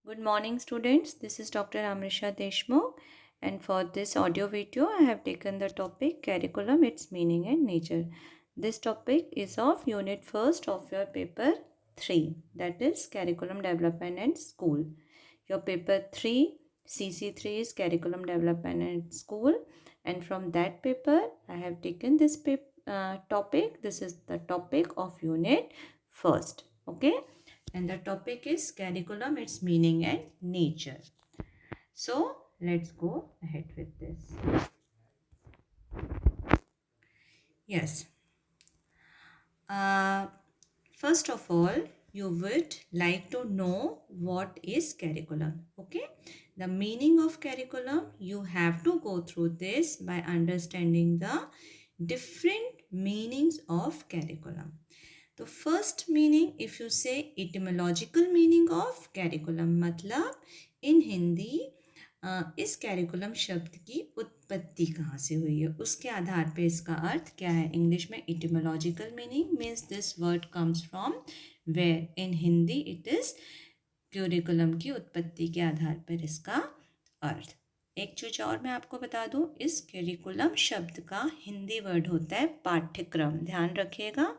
Good morning, students. This is Dr. Amrisha Deshmukh, and for this audio video, I have taken the topic Curriculum, its meaning and nature. This topic is of Unit First of your paper 3, that is Curriculum Development and School. Your paper 3, CC3 is Curriculum Development and School, and from that paper, I have taken this topic. This is the topic of Unit First. Okay, and the topic is curriculum, its meaning and nature. So let's go ahead with this. Yes. Uh, First of all, you would like to know what is curriculum. Okay. The meaning of curriculum, you have to go through this by understanding the different meanings of curriculum. तो first meaning if you से इटिमोलॉजिकल meaning of curriculum मतलब इन हिंदी इस curriculum शब्द की उत्पत्ति कहाँ से हुई है उसके आधार पे इसका अर्थ क्या है. इंग्लिश में etymological meaning means this word comes from where. In Hindi it is curriculum की उत्पत्ति के आधार पर इसका अर्थ. एक चीज और मैं आपको बता दूं, इस करिकुलम शब्द का हिंदी वर्ड होता है पाठ्यक्रम. ध्यान रखिएगा,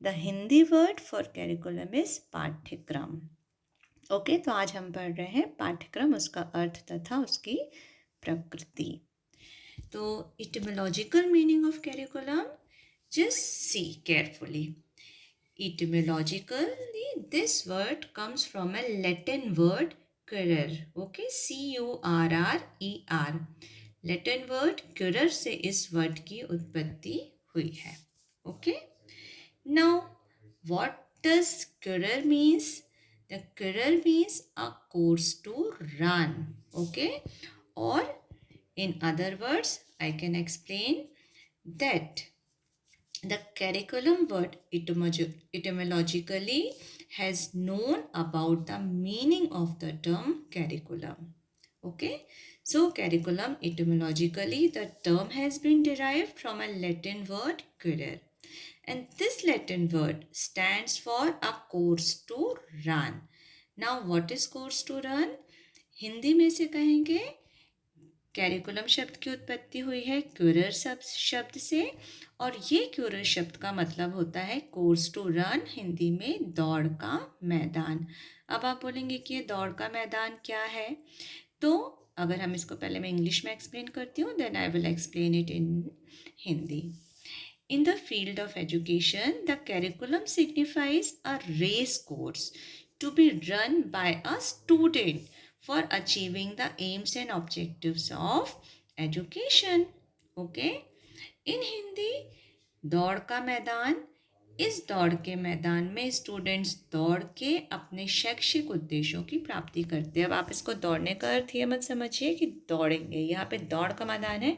the Hindi word for curriculum is पाठ्यक्रम. ओके, तो आज हम पढ़ रहे हैं पाठ्यक्रम, उसका अर्थ तथा उसकी प्रकृति. तो इटिमोलॉजिकल meaning of curriculum, just see carefully. Etymologically, this word comes from a Latin word currer. Okay, Currer. Latin word currer से इस वर्ड की उत्पत्ति हुई है. Okay. Now, what does currer means? The currer means a course to run. Okay. Or in other words, I can explain that the curriculum word etymologically has known about the meaning of the term curriculum. Okay, so curriculum etymologically the term has been derived from a Latin word currer, and this Latin word stands for a course to run. Now what is course to run? Hindi में से कहेंगे curriculum शब्द की उत्पत्ति हुई है क्यूरर शब्द से, और ये क्यूरर शब्द का मतलब होता है कोर्स टू रन, हिंदी में दौड़ का मैदान. अब आप बोलेंगे कि ये दौड़ का मैदान क्या है, तो अगर हम इसको पहले मैं इंग्लिश में एक्सप्लेन करती हूँ, then I will explain it in Hindi. In the field of education, the curriculum signifies a race course to be run by a student for achieving the aims and objectives of education. Okay? In Hindi, दौड़ का मैदान, इस दौड़ के मैदान में students दौड़ के अपने शैक्षिक उद्देश्यों की प्राप्ति करते हैं. अब आप इसको दौड़ने का अर्थ ये मत समझिए कि दौड़ेंगे. यहाँ पे दौड़ का मैदान है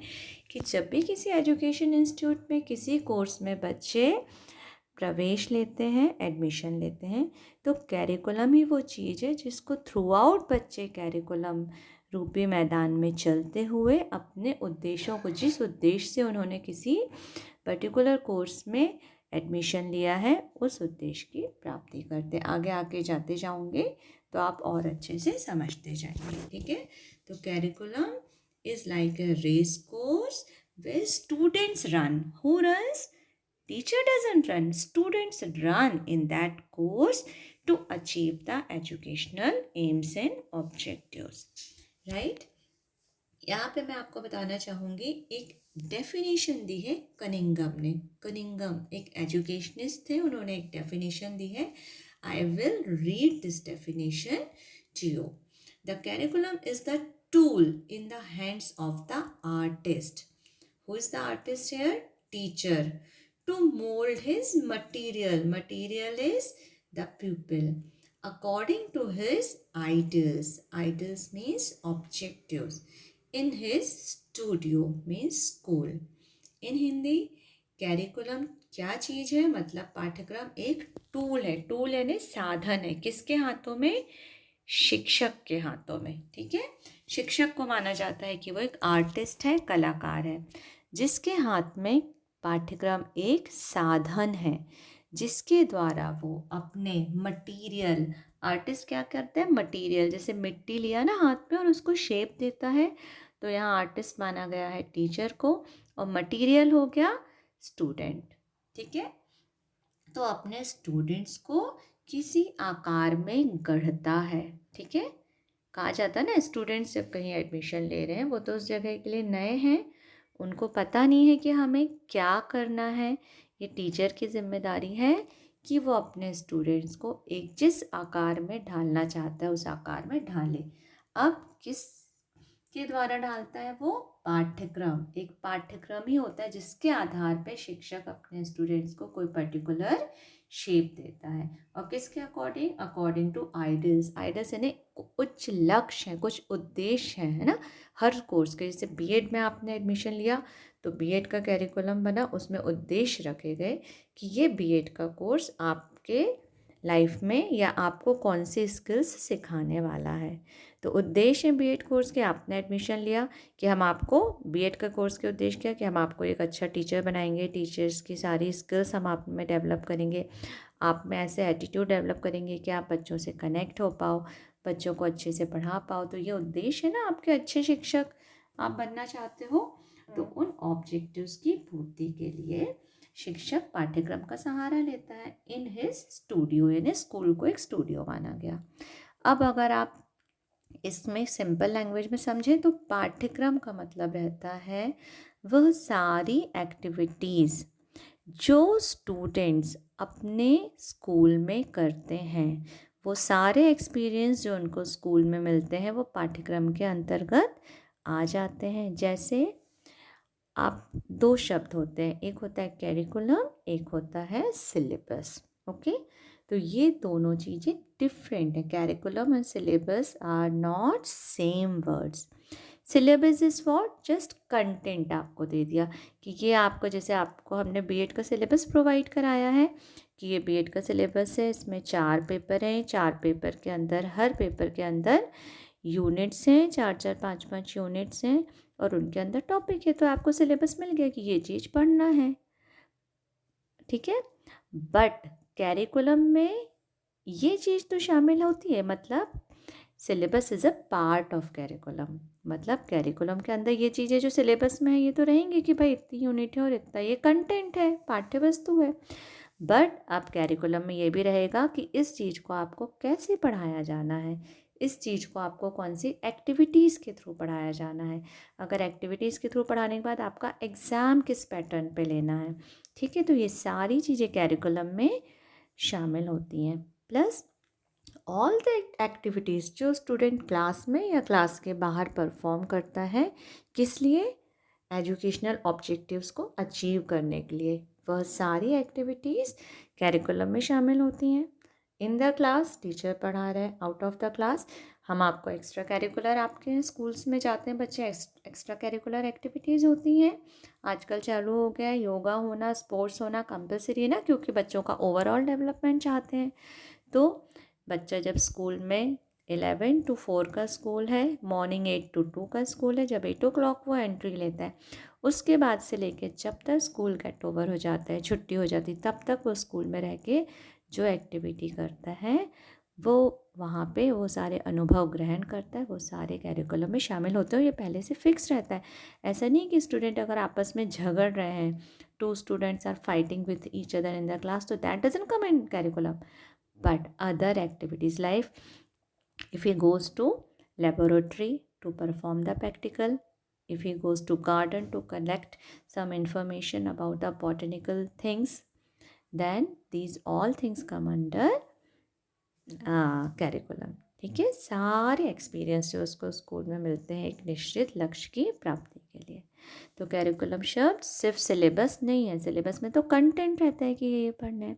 कि जब भी किसी एजुकेशन इंस्टीट्यूट में किसी कोर्स में बच्चे प्रवेश लेते हैं, एडमिशन लेते हैं, तो कैरिकुलम ही वो चीज़ है जिसको थ्रू आउट बच्चे कैरिकुलम रूपी मैदान में चलते हुए अपने उद्देश्यों को, जिस उद्देश्य से उन्होंने किसी पर्टिकुलर कोर्स में एडमिशन लिया है, उस उद्देश्य की प्राप्ति करते. आगे आगे जाते जाऊंगे तो आप और अच्छे से समझते जाएंगे. ठीक है, तो curriculum is like a race course where students run. Who runs? Teacher doesn't run. Students run in that course to achieve the educational aims and objectives. Right? यहाँ पे मैं आपको बताना चाहूँगी, एक डेफिनेशन दी है कनिंगम ने. कनिंगम एक एजुकेशनिस्ट थे, उन्होंने एक डेफिनेशन दी है. I will read this definition to you. The curriculum is the tool in the hands of the artist. Who is the artist here? Teacher. To mold his material. Material is the pupil. According to his ideals. Ideals means objectives. In his studio means school. In Hindi, curriculum क्या चीज़ है? मतलब पाठ्यक्रम एक tool है. Tool यानी साधन है. किसके हाथों में? शिक्षक के हाथों में. ठीक है, शिक्षक को माना जाता है कि वो एक आर्टिस्ट है, कलाकार है, जिसके हाथ में पाठ्यक्रम एक साधन है जिसके द्वारा वो अपने मटीरियल, आर्टिस्ट क्या करता है, मटेरियल, जैसे मिट्टी लिया ना हाथ में और उसको शेप देता है, तो यहाँ आर्टिस्ट माना गया है टीचर को, और मटेरियल हो गया स्टूडेंट। ठीक है, तो अपने स्टूडेंट्स को किसी आकार में गढ़ता है। ठीक है, कहा जाता है ना, स्टूडेंट्स जब कहीं एडमिशन ले रहे हैं वो तो उस जगह के लिए नए हैं, उनको पता नहीं है कि हमें क्या करना है। ये टीचर की जिम्मेदारी है कि वो अपने स्टूडेंट्स को एक जिस आकार में ढालना चाहता है उस आकार में ढाले। अब किस के द्वारा ढालता है वो, पाठ्यक्रम, एक पाठ्यक्रम ही होता है जिसके आधार पे शिक्षक अपने स्टूडेंट्स को कोई पर्टिकुलर शेप देता है। और किसके according, according to ideals, ideals यानी उच्च लक्ष्य है, कुछ उद्देश्य है ना हर कोर्स के। जैसे बीएड में आपने एडमिशन लिया तो बीएड का कैरिकुलम बना, उसमें उद्देश्य रखे गए कि ये बीएड का कोर्स आपके लाइफ में या आपको कौन सी स्किल्स सिखाने वाला है। तो उद्देश्य है बीएड कोर्स के, आपने एडमिशन लिया कि हम आपको बीएड का कोर्स के उद्देश्य क्या कि हम आपको एक अच्छा टीचर बनाएंगे, टीचर्स की सारी स्किल्स हम आप में डेवलप करेंगे, आप में ऐसे एटीट्यूड डेवलप करेंगे कि आप बच्चों से कनेक्ट हो पाओ, बच्चों को अच्छे से पढ़ा पाओ। तो ये उद्देश्य है ना, आपके अच्छे शिक्षक आप बनना चाहते हो, तो उन ऑब्जेक्टिव्स की पूर्ति के लिए शिक्षक पाठ्यक्रम का सहारा लेता है। इन हिज स्टूडियो, यानी स्कूल को एक स्टूडियो माना गया। अब अगर आप इसमें सिंपल लैंग्वेज में समझें तो पाठ्यक्रम का मतलब रहता है वह सारी एक्टिविटीज़ जो स्टूडेंट्स अपने स्कूल में करते हैं, वो सारे एक्सपीरियंस जो उनको स्कूल में मिलते हैं वो पाठ्यक्रम के अंतर्गत आ जाते हैं। जैसे आप दो शब्द होते हैं, एक होता है कैरिकुलम, एक होता है सिलेबस। ओके, तो ये दोनों चीज़ें डिफरेंट है। Curriculum and syllabus are not same words. Syllabus is what, just content आपको दे दिया कि ये आपको, जैसे आपको हमने बीएड का सिलेबस प्रोवाइड कराया है कि ये बीएड का सिलेबस है, इसमें 4 पेपर हैं, 4 पेपर के अंदर, हर पेपर के अंदर यूनिट्स हैं, 4-4 5-5 यूनिट्स हैं और उनके अंदर टॉपिक है। तो आपको सिलेबस मिल गया कि ये चीज़ पढ़ना है। ठीक है, बट कैरिकुलम में ये चीज़ तो शामिल होती है, मतलब syllabus is a part of curriculum. मतलब कैरिकुलम के अंदर ये चीज़ें जो सिलेबस में है ये तो रहेंगी कि भाई इतनी यूनिट है और इतना ये कंटेंट है, पाठ्य वस्तु है। बट अब कैरिकुलम में ये भी रहेगा कि इस चीज़ को आपको कैसे पढ़ाया जाना है, इस चीज़ को आपको कौन सी एक्टिविटीज़ के थ्रू पढ़ाया जाना है। अगर एक्टिविटीज़ के थ्रू पढ़ाने के बाद आपका एग्ज़ाम किस पैटर्न पे लेना है। ठीक है, तो ये सारी चीज़ें कैरिकुलम में शामिल होती हैं। प्लस ऑल द एक्टिविटीज़ जो स्टूडेंट क्लास में या क्लास के बाहर परफॉर्म करता है, किस लिए, एजुकेशनल ऑब्जेक्टिव्स को अचीव करने के लिए, वह सारी एक्टिविटीज़ कैरिकुलम में शामिल होती हैं। इन द क्लास टीचर पढ़ा रहे हैं, आउट ऑफ द क्लास हम आपको एक्स्ट्रा कैरिकुलर, आपके स्कूल्स में जाते हैं बच्चे, एक्स्ट्रा कैरिकुलर एक्टिविटीज़ होती हैं। आजकल चालू हो गया है योगा होना, स्पोर्ट्स होना कंपलसरी है ना, क्योंकि बच्चों का ओवरऑल डेवलपमेंट चाहते हैं। तो बच्चा जब स्कूल में 11 to 4 का स्कूल है, मॉर्निंग 8 to 2 का स्कूल है, जब 8 o'clock वो एंट्री लेता है, उसके बाद से लेके जब तक स्कूल गेट ओवर हो जाता है, छुट्टी हो जाती है, तब तक वो स्कूल में रह के जो एक्टिविटी करता है वो वहाँ पे वो सारे अनुभव ग्रहण करता है, वो सारे कैरिकुलम में शामिल होते हैं। ये पहले से फिक्स रहता है। ऐसा नहीं कि स्टूडेंट अगर आपस में झगड़ रहे हैं, 2 students are fighting with each other in the class, तो that doesn't come in curriculum. But other activities like if he goes to laboratory to perform the practical, if he goes to garden to collect some information about the botanical things, then these all things come under curriculum. ठीक है, सारे experience जो उसको school में मिलते हैं एक निश्चित लक्ष्य की प्राप्ति के लिए। तो कैरिकुलम शब्द सिर्फ सिलेबस नहीं है, सिलेबस में तो कंटेंट रहता है कि ये पढ़ना है,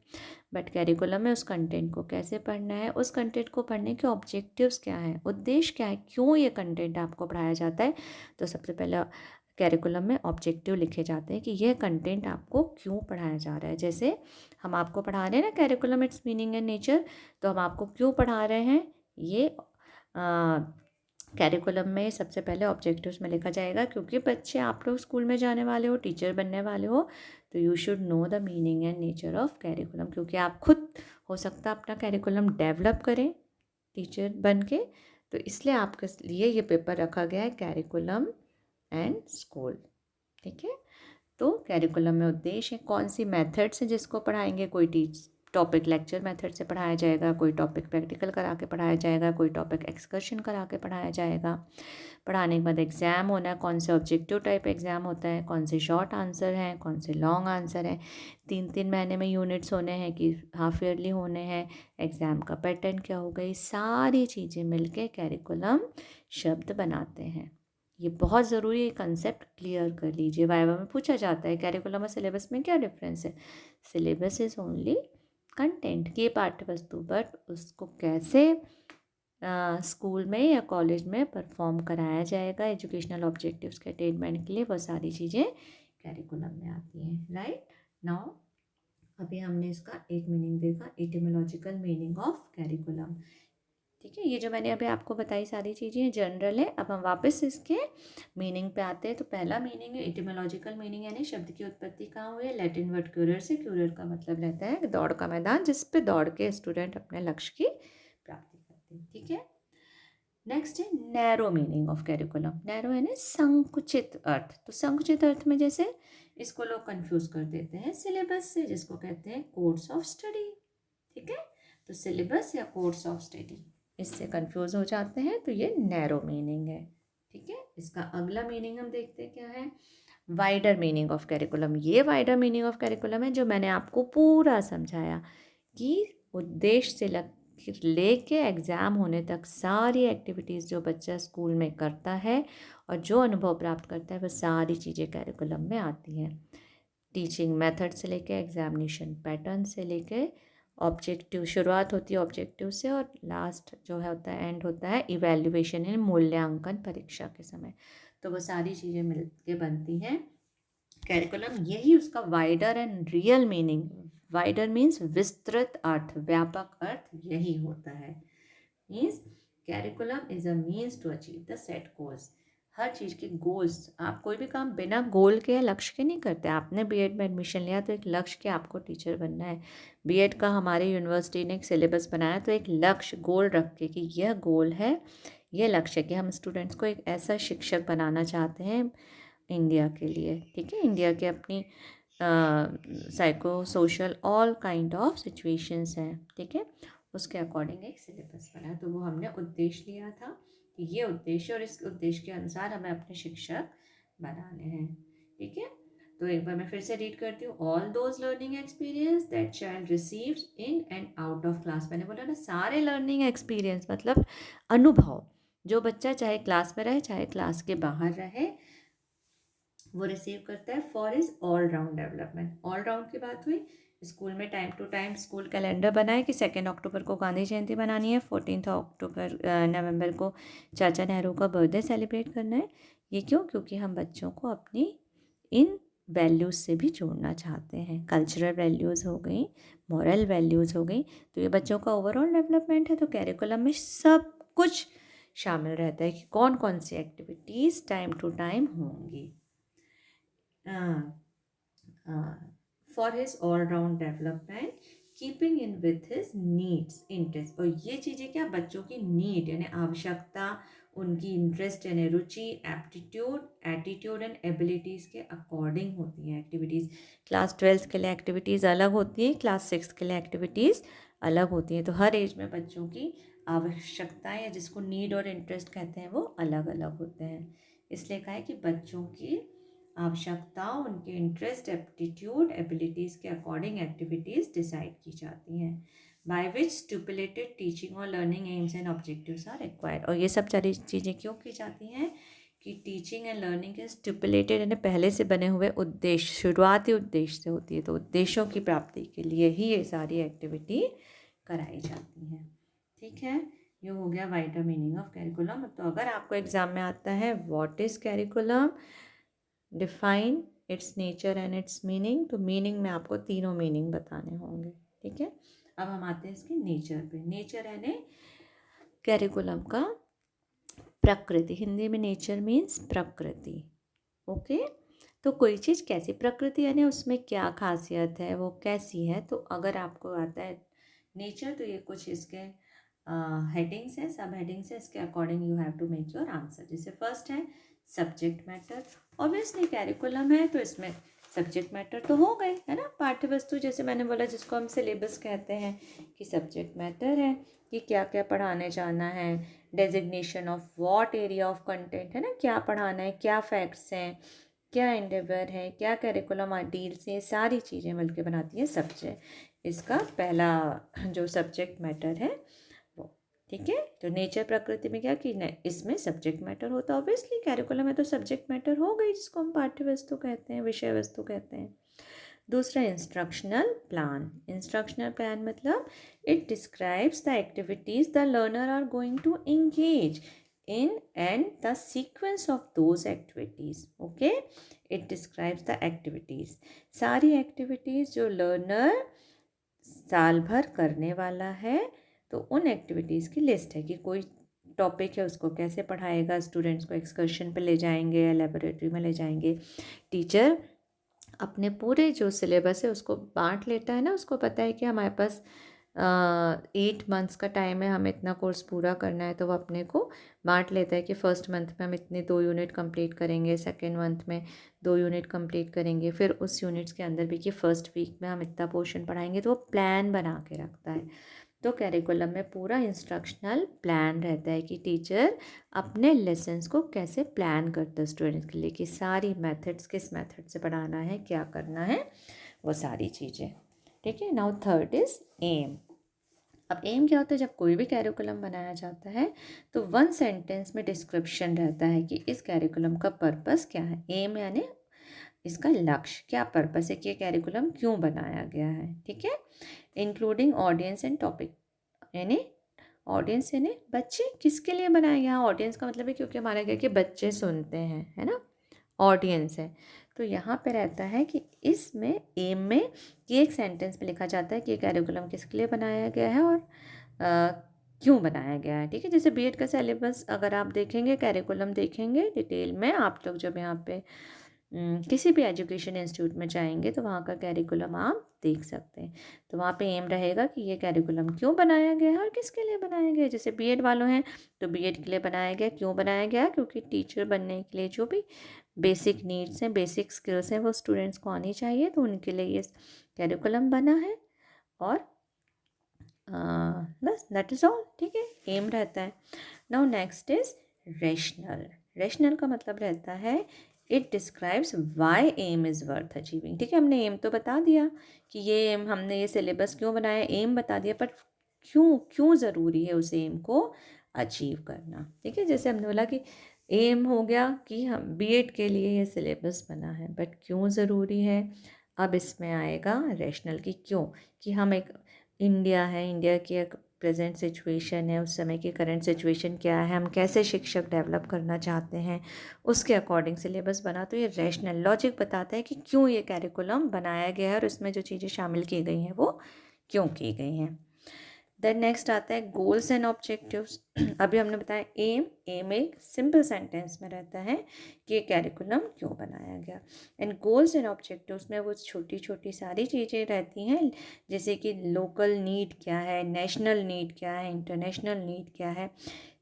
बट कैरिकुलम में उस कंटेंट को कैसे पढ़ना है, उस कंटेंट को पढ़ने के ऑब्जेक्टिव्स क्या हैं, उद्देश्य क्या है, क्यों ये कंटेंट आपको पढ़ाया जाता है। तो सबसे पहले कैरिकुलम में ऑब्जेक्टिव लिखे जाते हैं कि यह कंटेंट आपको क्यों पढ़ाया जा रहा है। जैसे हम आपको पढ़ा रहे हैं ना curriculum it's meaning and nature, तो हम आपको क्यों पढ़ा रहे हैं ये कैरिकुलम में सबसे पहले ऑब्जेक्टिव्स में लिखा जाएगा, क्योंकि बच्चे आप लोग स्कूल में जाने वाले हो, टीचर बनने वाले हो, तो you should know the meaning and nature of curriculum. क्योंकि आप खुद हो सकता है अपना कैरिकुलम डेवलप करें, टीचर बन के। तो इसलिए आपके लिए ये पेपर रखा गया है कैरिकुलम एंड स्कूल। ठीक है, तो कैरिकुलम में उद्देश्य है, कौन सी मेथड से जिसको पढ़ाएंगे, कोई टॉपिक लेक्चर मेथड से पढ़ाया जाएगा, कोई टॉपिक प्रैक्टिकल करा के पढ़ाया जाएगा, कोई टॉपिक एक्सकर्शन करा के पढ़ाया जाएगा। पढ़ाने के बाद एग्ज़ाम होना है, कौन से ऑब्जेक्टिव टाइप एग्ज़ाम होता है, कौन से शॉर्ट आंसर हैं, कौन से लॉन्ग आंसर हैं, 3-3 महीने में यूनिट्स होने हैं कि हाफ ईयरली होने हैं, एग्ज़ाम का पैटर्न क्या होगा, ये सारी चीज़ें मिलके कैरिकुलम शब्द बनाते हैं। ये बहुत ज़रूरी है, कंसेप्ट क्लियर कर लीजिए, वाइवा में पूछा जाता है कैरिकुलम और सिलेबस में क्या डिफरेंस है। सिलेबस इज़ ओनली कंटेंट की पाठ्य वस्तु, बट उसको कैसे स्कूल में या कॉलेज में परफॉर्म कराया जाएगा एजुकेशनल ऑब्जेक्टिव्स के अटेनमेंट के लिए, वो सारी चीज़ें कैरिकुलम में आती हैं। राइट नाउ अभी हमने इसका एक मीनिंग देखा, एटिमोलॉजिकल मीनिंग ऑफ कैरिकुलम। ठीक है, ये जो मैंने अभी आपको बताई सारी चीज़ें जनरल है। अब हम वापस इसके मीनिंग पे आते हैं। तो पहला मीनिंग है एटिमोलॉजिकल मीनिंग, यानी शब्द की उत्पत्ति कहाँ हुई है। लैटिन वर्ड क्यूरर से, क्यूरर का मतलब रहता है दौड़ का मैदान, जिस पे दौड़ के स्टूडेंट अपने लक्ष्य की प्राप्ति करते हैं। ठीक है, नेक्स्ट है narrow meaning of curriculum. Narrow यानी संकुचित अर्थ। तो संकुचित अर्थ में जैसे इसको लोग कंफ्यूज कर देते हैं सिलेबस से, जिसको कहते हैं कोर्स ऑफ स्टडी। ठीक है, तो सिलेबस या कोर्स ऑफ स्टडी, इससे कंफ्यूज हो जाते हैं, तो ये नैरो मीनिंग है। ठीक है, इसका अगला मीनिंग हम देखते हैं क्या है, वाइडर मीनिंग ऑफ कैरिकुलम। ये वाइडर मीनिंग ऑफ कैरिकुलम है जो मैंने आपको पूरा समझाया, कि उद्देश्य से लेके एग्ज़ाम होने तक सारी एक्टिविटीज़ जो बच्चा स्कूल में करता है और जो अनुभव प्राप्त करता है, वह सारी चीज़ें कैरिकुलम में आती हैं। टीचिंग मेथड से लेके एग्जामिनेशन पैटर्न से लेके ऑब्जेक्टिव, शुरुआत होती है ऑब्जेक्टिव से और लास्ट जो है होता है, एंड होता है इवैल्यूएशन यानी मूल्यांकन परीक्षा के समय। तो वो सारी चीज़ें मिल के बनती हैं कैरिकुलम। यही उसका wider and real meaning, wider means विस्तृत अर्थ, व्यापक अर्थ यही होता है। Means curriculum is a means to achieve the set goals. हर चीज़ के गोल्स, आप कोई भी काम बिना गोल के या लक्ष्य के नहीं करते। आपने बीएड में एडमिशन लिया तो एक लक्ष्य के आपको टीचर बनना है। बीएड का हमारी यूनिवर्सिटी ने एक सिलेबस बनाया तो एक लक्ष्य गोल रख के, कि यह गोल है, यह लक्ष्य है कि हम स्टूडेंट्स को एक ऐसा शिक्षक बनाना चाहते हैं इंडिया के लिए। ठीक है, इंडिया के अपनी psycho social all kind of situations हैं। ठीक है, उसके अकॉर्डिंग एक सिलेबस बना, तो वो हमने उद्देश्य लिया था कि ये उद्देश्य, और इस उद्देश्य के अनुसार हमें अपने शिक्षक बनाने हैं। ठीक है, तो एक बार मैं फिर से रीड करती हूँ। All those learning experience that child receives in and out of class. मैंने बोला ना, सारे लर्निंग एक्सपीरियंस मतलब अनुभव, जो बच्चा चाहे क्लास में रहे चाहे क्लास के बाहर रहे, वो रिसीव करता है for is all round development. All round की बात हुई, स्कूल में time to time school calendar बनाए कि 2 अक्टूबर को गांधी जयंती मनानी है, 14 अक्टूबर नवंबर को चाचा नेहरू का बर्थडे सेलिब्रेट करना है। ये क्यों? क्योंकि हम बच्चों को अपनी इन वैल्यूज़ से भी जोड़ना चाहते हैं। कल्चरल वैल्यूज़ हो गई, मॉरल वैल्यूज़ हो गई, तो ये बच्चों का ओवरऑल डेवलपमेंट है। तो कैरिकुलम में सब कुछ शामिल रहता है कि कौन कौन सी एक्टिविटीज़ टाइम टू टाइम होंगी for his all round development, keeping in with his needs interest. और ये चीज़ें क्या, बच्चों की नीड यानी आवश्यकता, उनकी इंटरेस्ट यानी रुचि, एप्टीट्यूड, एटीट्यूड एंड एबिलिटीज़ के अकॉर्डिंग होती हैं एक्टिविटीज़। क्लास 12 के लिए एक्टिविटीज़ अलग होती है, क्लास 6 के लिए एक्टिविटीज़ अलग होती हैं। तो हर एज में बच्चों की आवश्यकताएं या जिसको नीड और इंटरेस्ट कहते हैं वो अलग अलग होते हैं। इसलिए कहा है कि बच्चों की आवश्यकताओं, उनके इंटरेस्ट, एप्टीट्यूड, एबिलिटीज़ के अकॉर्डिंग एक्टिविटीज़ डिसाइड की जाती हैं, बाय विच स्टिपुलेटेड टीचिंग और learning aims and objectives are required. और ये सब सारी चीज़ें क्यों की जाती हैं कि टीचिंग एंड लर्निंग के स्टिपुलेटेड यानी पहले से बने हुए उद्देश्य, शुरुआती उद्देश्य से होती है, तो उद्देश्यों की प्राप्ति के लिए ही ये सारी एक्टिविटी कराई जाती हैं। ठीक है, ये हो गया वाइडर मीनिंग ऑफ कैरिकुलम। तो अगर आपको एग्जाम में आता है what is curriculum, define it's nature and it's meaning, तो मीनिंग में आपको तीनों मीनिंग बताने होंगे। ठीक है, अब हम आते हैं इसके नेचर पे। नेचर यानी कैरिकुलम का प्रकृति, हिंदी में नेचर मीन्स प्रकृति। ओके, तो कोई चीज़ कैसी प्रकृति यानी उसमें क्या खासियत है, वो कैसी है। तो अगर आपको आता है नेचर, तो ये कुछ इसके हेडिंग्स हैं, सब हेडिंग्स हैं, इसके according you have to make your answer. जैसे फर्स्ट है सब्जेक्ट मैटर, ऑब्वियसली कैरिकुलम है तो इसमें सब्जेक्ट मैटर तो हो गए, है ना। पाठ्य वस्तु जैसे मैंने बोला जिसको हम सिलेबस कहते हैं कि सब्जेक्ट मैटर है कि क्या क्या पढ़ाने जाना है, designation of what area of content, है ना, क्या पढ़ाना है, क्या फैक्ट्स हैं, क्या एंडेवर है, क्या करिकुलम डील्स हैं, सारी चीज़ें मिलकर बनाती है सब्जेक्ट। इसका पहला जो सब्जेक्ट मैटर है वो, ठीक है। तो नेचर प्रकृति में क्या कि इसमें सब्जेक्ट मैटर होता है, ऑब्वियसली कैरिकुलम है तो सब्जेक्ट मैटर हो गई, जिसको हम पाठ्य वस्तु कहते हैं, विषय वस्तु कहते हैं। दूसरा इंस्ट्रक्शनल प्लान, इंस्ट्रक्शनल प्लान मतलब it describes the activities the learner are going to engage in and the sequence of those activities, okay, it describes the activities, सारी activities जो learner साल भर करने वाला है तो उन एक्टिविटीज़ की लिस्ट है कि कोई टॉपिक है उसको कैसे पढ़ाएगा, स्टूडेंट्स को एक्सकर्शन पे ले जाएंगे या लेबोरेटरी में ले जाएंगे। टीचर अपने पूरे जो सिलेबस है उसको बांट लेता है ना, उसको पता है कि हमारे पास 8 मंथ्स का टाइम है, हमें इतना कोर्स पूरा करना है, तो वो अपने को बांट लेता है कि फर्स्ट मंथ में हम इतने 2 यूनिट कंप्लीट करेंगे, सेकेंड मंथ में 2 यूनिट कंप्लीट करेंगे, फिर उस यूनिट्स के अंदर भी कि फर्स्ट वीक में हम इतना पोर्शन पढ़ाएंगे, तो वो प्लान बना के रखता है। तो कैरिकुलम में पूरा इंस्ट्रक्शनल प्लान रहता है कि टीचर अपने लेसन्स को कैसे प्लान करता है स्टूडेंट्स के लिए, कि सारी मेथड्स किस मेथड से पढ़ाना है, क्या करना है, वो सारी चीज़ें, ठीक है। Now third is aim. अब एम क्या होता है, जब कोई भी कैरिकुलम बनाया जाता है तो 1 सेंटेंस में डिस्क्रिप्शन रहता है कि इस कैरिकुलम का पर्पस क्या है। एम यानी इसका लक्ष्य, क्या पर्पस है कि ये कैरिकुलम क्यों बनाया गया है, ठीक है। इंक्लूडिंग ऑडियंस एंड टॉपिक, यानी ऑडियंस यानी बच्चे, किसके लिए बनाया गया। ऑडियंस का मतलब है क्योंकि हमारा क्या कि बच्चे सुनते हैं, है ना, ऑडियंस है। तो यहाँ पे रहता है कि इसमें एम में कि एक सेंटेंस में लिखा जाता है कि कैरिकुलम किसके लिए बनाया गया है और क्यों बनाया गया है, ठीक है। जैसे बीएड का सिलेबस अगर आप देखेंगे, कैरिकुलम देखेंगे डिटेल में, आप लोग जब यहाँ पे किसी भी एजुकेशन इंस्टीट्यूट में जाएंगे तो वहाँ का कैरिकुलम आप देख सकते हैं। तो वहाँ पे एम रहेगा कि ये कैरिकुलम क्यों बनाया गया है और किसके लिए बनाया गया है। जैसे बीएड वालों हैं तो बीएड के लिए बनाया गया, क्यों बनाया गया, क्योंकि टीचर बनने के लिए जो भी बेसिक नीड्स हैं, बेसिक स्किल्स हैं, वो स्टूडेंट्स को आनी चाहिए, तो उनके लिए ये कैरिकुलम बना है। और बस दैट इज़ ऑल, ठीक है, एम रहता है। Now next is rational. Rational का मतलब रहता है it describes why aim is worth achieving, ठीक है। हमने एम तो बता दिया कि ये एम, हमने ये सिलेबस क्यों बनाया, एम बता दिया, पर क्यों क्यों ज़रूरी है उस एम को अचीव करना, ठीक है। जैसे हमने बोला कि एम हो गया कि हम बीएड के लिए ये सिलेबस बना है, बट क्यों ज़रूरी है, अब इसमें आएगा रेशनल की क्यों, कि हम एक इंडिया है, इंडिया की एक प्रेजेंट सिचुएशन है, उस समय की करंट सिचुएशन क्या है, हम कैसे शिक्षक डेवलप करना चाहते हैं, उसके अकॉर्डिंग सिलेबस बना। तो ये रैशनल लॉजिक बताता है कि क्यों ये कैरिकुलम बनाया गया है और इसमें जो चीज़ें शामिल की गई हैं वो क्यों की गई हैं। देन नेक्स्ट आता है गोल्स एंड ऑब्जेक्टिव्स। अभी हमने बताया एम एक सिंपल सेंटेंस में रहता है कि ये कैरिकुलम क्यों बनाया गया। एंड गोल्स एंड ऑब्जेक्टिव्स में वो छोटी छोटी सारी चीज़ें रहती हैं, जैसे कि लोकल नीड क्या है, नेशनल नीड क्या है, इंटरनेशनल नीड क्या है,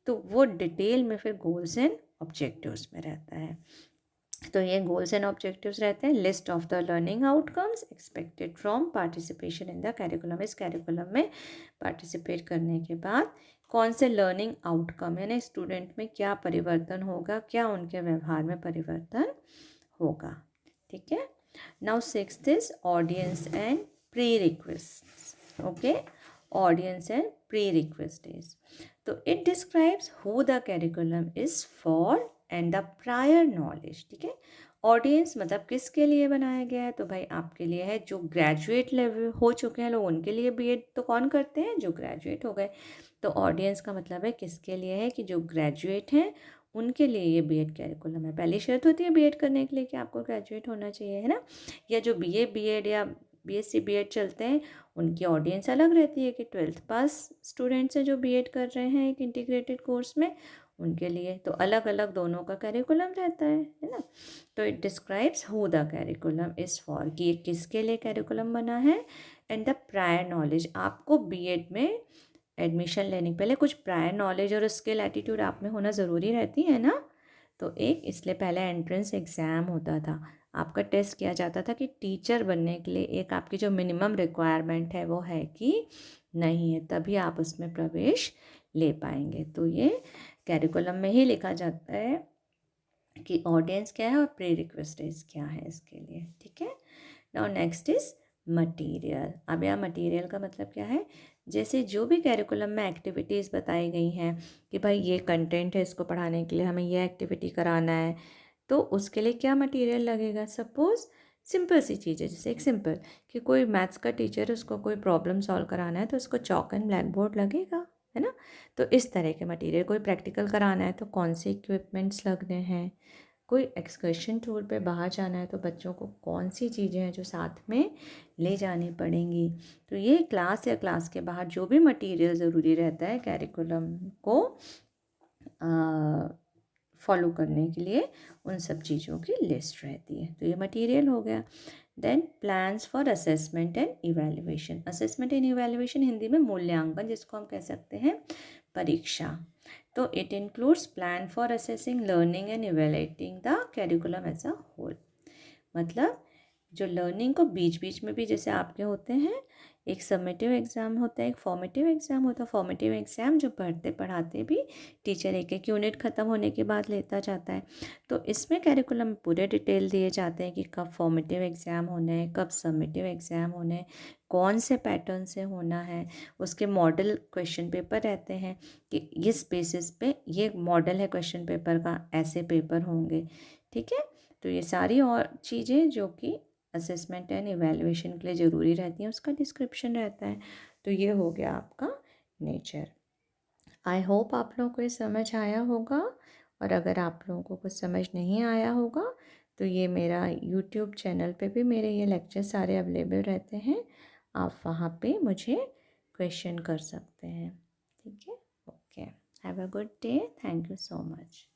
तो वो डिटेल में फिर गोल्स एंड ऑब्जेक्टिव्स में रहता है। तो ये गोल्स एंड ऑब्जेक्टिव्स रहते हैं। List of the learning outcomes expected from participation in the curriculum. इस कैरिकुलम में पार्टिसिपेट करने के बाद कौन से लर्निंग आउटकम, यानी स्टूडेंट में क्या परिवर्तन होगा, क्या उनके व्यवहार में परिवर्तन होगा, ठीक है। Now sixth is audience and prerequisite, okay. Audience and prerequisite is, तो it describes who the curriculum is for and the prior knowledge, ठीक है। ऑडियंस मतलब किसके लिए बनाया गया है, तो भाई आपके लिए है, जो ग्रेजुएट लेवल हो चुके हैं लोग उनके लिए बीएड तो कौन करते हैं, जो ग्रेजुएट हो गए। तो ऑडियंस का मतलब है किसके लिए है, कि जो ग्रेजुएट हैं उनके लिए ये बीएड कैरिकुलम है। पहली शर्त होती है बीएड करने के लिए कि आपको ग्रेजुएट होना चाहिए, है ना। या जो बीएड या बीएससी बीएड चलते हैं उनकी ऑडियंस अलग रहती है कि 12th पास स्टूडेंट्स हैं जो बीएड कर रहे हैं एक इंटीग्रेटेड कोर्स में, उनके लिए तो अलग अलग दोनों का कैरिकुलम रहता है ना। तो it describes who the curriculum is for, कि ये किसके लिए कैरिकुलम बना है। एंड द प्रायर नॉलेज, आपको बीएड में एडमिशन लेने पहले कुछ प्रायर नॉलेज और स्किल एटीट्यूड आप में होना ज़रूरी रहती है ना। तो एक इसलिए पहले एंट्रेंस एग्ज़ाम होता था, आपका टेस्ट किया जाता था कि टीचर बनने के लिए एक आपकी जो मिनिमम रिक्वायरमेंट है वो है कि नहीं है, तभी आप उसमें प्रवेश ले पाएंगे। तो ये कैरिकुलम में ही लिखा जाता है कि ऑडियंस क्या है और प्री रिक्वेस्टेज क्या है इसके लिए, ठीक है। Now next is material. अब यहाँ मटेरियल का मतलब क्या है, जैसे जो भी कैरिकुलम में एक्टिविटीज़ बताई गई हैं कि भाई ये कंटेंट है, इसको पढ़ाने के लिए हमें ये एक्टिविटी कराना है, तो उसके लिए क्या मटेरियल लगेगा। सपोज़ सिंपल सी चीज़ है, जैसे एक सिंपल कि कोई मैथ्स का टीचर है, उसको कोई प्रॉब्लम सॉल्व कराना है तो उसको चॉक एंड ब्लैक बोर्ड लगेगा, है ना। तो इस तरह के मटेरियल, कोई प्रैक्टिकल कराना है तो कौन से इक्विपमेंट्स लगने हैं, कोई एक्सकर्शन टूर पे बाहर जाना है तो बच्चों को कौन सी चीज़ें हैं जो साथ में ले जानी पड़ेंगी। तो ये क्लास या क्लास के बाहर जो भी मटेरियल ज़रूरी रहता है कैरिकुलम को फॉलो करने के लिए, उन सब चीज़ों की लिस्ट रहती है। तो ये मटेरियल हो गया। Then plans for assessment and evaluation. Assessment and evaluation Hindi में मूल्यांकन, जिसको हम कह सकते हैं परीक्षा। तो it includes plan for assessing learning and evaluating the curriculum as a whole. मतलब जो लर्निंग को बीच बीच में भी जैसे आपके होते हैं, एक समेटिव एग्ज़ाम होता है, एक फॉर्मेटिव एग्ज़ाम होता है। फॉर्मेटिव एग्ज़ाम जो पढ़ते पढ़ाते भी टीचर एक एक यूनिट ख़त्म होने के बाद लेता जाता है। तो इसमें कैरिकुलम में पूरे डिटेल दिए जाते हैं कि कब फॉर्मेटिव एग्ज़ाम होना है, कब समेटिव एग्ज़ाम होना है, कौन से पैटर्न से होना है। उसके मॉडल क्वेश्चन पेपर रहते हैं कि इस बेसिस पे ये मॉडल है क्वेश्चन पेपर का, ऐसे पेपर होंगे, ठीक है। तो ये सारी और चीज़ें जो कि असेसमेंट एंड इवैल्यूएशन के लिए ज़रूरी रहती हैं, उसका डिस्क्रिप्शन रहता है। तो ये हो गया आपका नेचर। आई होप आप लोगों को ये समझ आया होगा, और अगर आप लोगों को कुछ समझ नहीं आया होगा तो ये मेरा यूट्यूब चैनल पे भी मेरे ये लेक्चर सारे अवेलेबल रहते हैं, आप वहाँ पे मुझे क्वेश्चन कर सकते हैं, ठीक है। Okay, have a good day, thank you so much.